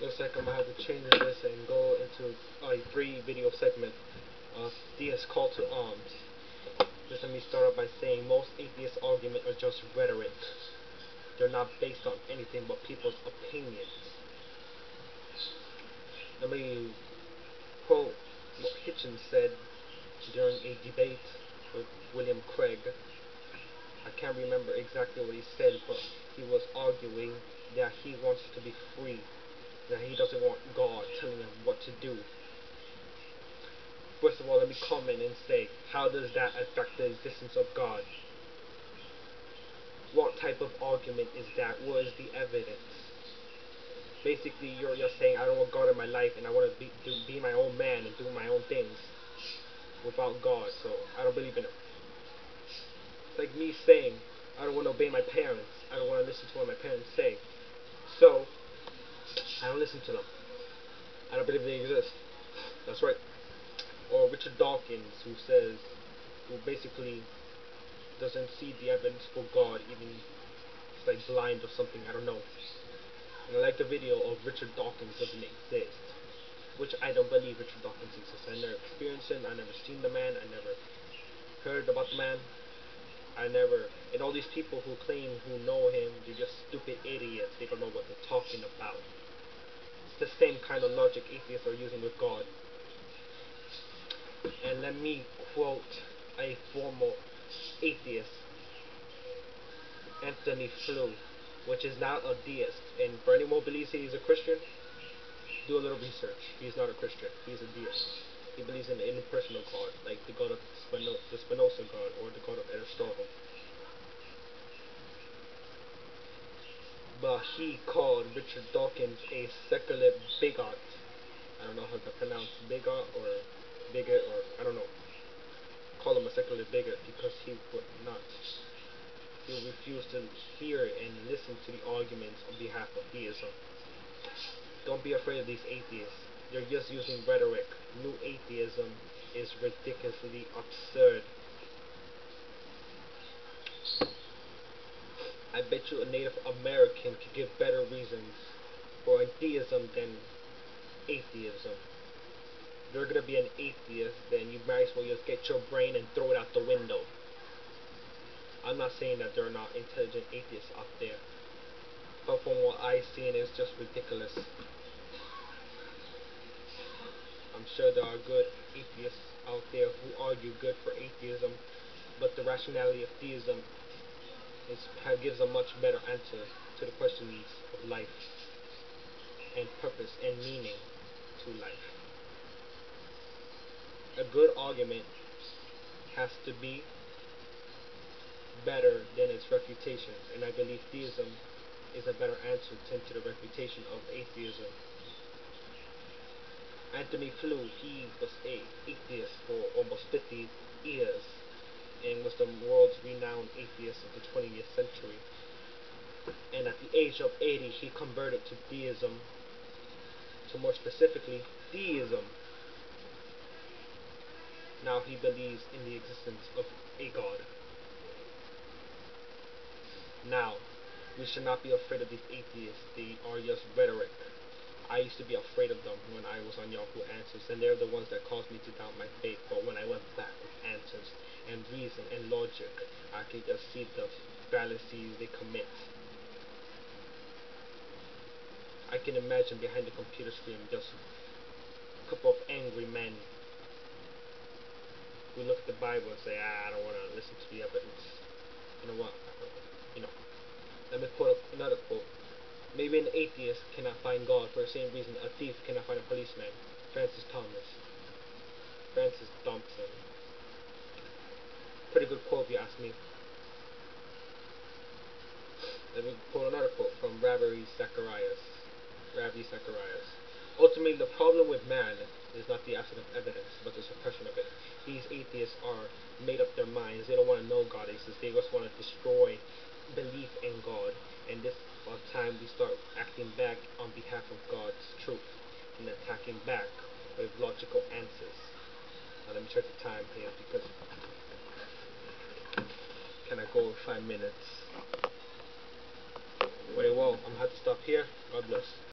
Looks like I'm gonna have to change this and go into a 3 video segment of theist call to arms. Just let me start off by saying most atheist arguments are just rhetoric. They're not based on anything but people's opinions. Let me quote what Hitchens said during a debate with William Craig. I can't remember exactly what he said, but he was arguing that he wants to be free, that he doesn't want God telling him what to do. First of all, let me comment and say, how does that affect the existence of God? What type of argument is that? What is the evidence? Basically, you're saying, I don't want God in my life, and I want to be my own man and do my own things without God, so I don't believe in Him. It's like me saying, I don't want to obey my parents. I don't want to listen to what my parents say. So, I don't listen to them. I don't believe they exist. That's right. Or Richard Dawkins, who basically doesn't see the evidence for God, even he's like blind or something, I don't know. And I like the video of Richard Dawkins doesn't exist, which I don't believe Richard Dawkins exists. I never experienced him, I never seen the man, I never heard about the man. And all these people who claim who know him, they're just stupid idiots. They don't know what they're talking about. It's the same kind of logic atheists are using with God. And let me quote a former atheist, Anthony Flew, which is not a deist. And for anyone who believes he's a Christian, do a little research. He's not a Christian. He's a deist. He believes in an impersonal God, like the God of the Spinoza God or the God of Aristotle. But he called Richard Dawkins a secular bigot. I don't know how to pronounce bigot or bigot, or I don't know. Call him a secular bigot because he would not. He refused to hear and listen to the arguments on behalf of theism. Don't be afraid of these atheists. They're just using rhetoric. New atheism is ridiculously absurd. I bet you a Native American could give better reasons for theism than atheism. If you're gonna be an atheist, then you might as well just get your brain and throw it out the window. I'm not saying that there are not intelligent atheists out there, but from what I've seen, it's just ridiculous. I'm sure there are good atheists out there who argue good for atheism, but the rationality of theism gives a much better answer to the questions of life and purpose and meaning to life. A good argument has to be better than its refutations, and I believe theism is a better answer to the refutation of atheism. Anthony Flew, he was an atheist for almost 50 years and was the world's renowned atheist of the 20th century. And at the age of 80, he converted to theism, to more specifically, theism. Now he believes in the existence of a God. Now, we should not be afraid of these atheists. They are just rhetoric. I used to be afraid of them when I was on Yahoo Answers, and they're the ones that caused me to doubt my faith. But when I went back with answers and reason and logic, I could just see the fallacies they commit. I can imagine behind the computer screen just a couple of angry men who look at the Bible and say, I don't want to listen to the evidence. You know what? Let me quote another quote. Maybe an atheist cannot find God for the same reason a thief cannot find a policeman. Francis Thompson. Pretty good quote if you ask me. Let me quote another quote from Ravi Zacharias. Ultimately, the problem with man is not the absence of evidence, but the suppression of it. These atheists are made up their minds. They don't want to know God exists. They just want to destroy belief in God. And this time we start acting back on behalf of God's truth and attacking back with logical answers. Now let me check the time here because can I go 5 minutes? Very well, I'm gonna have to stop here. God bless.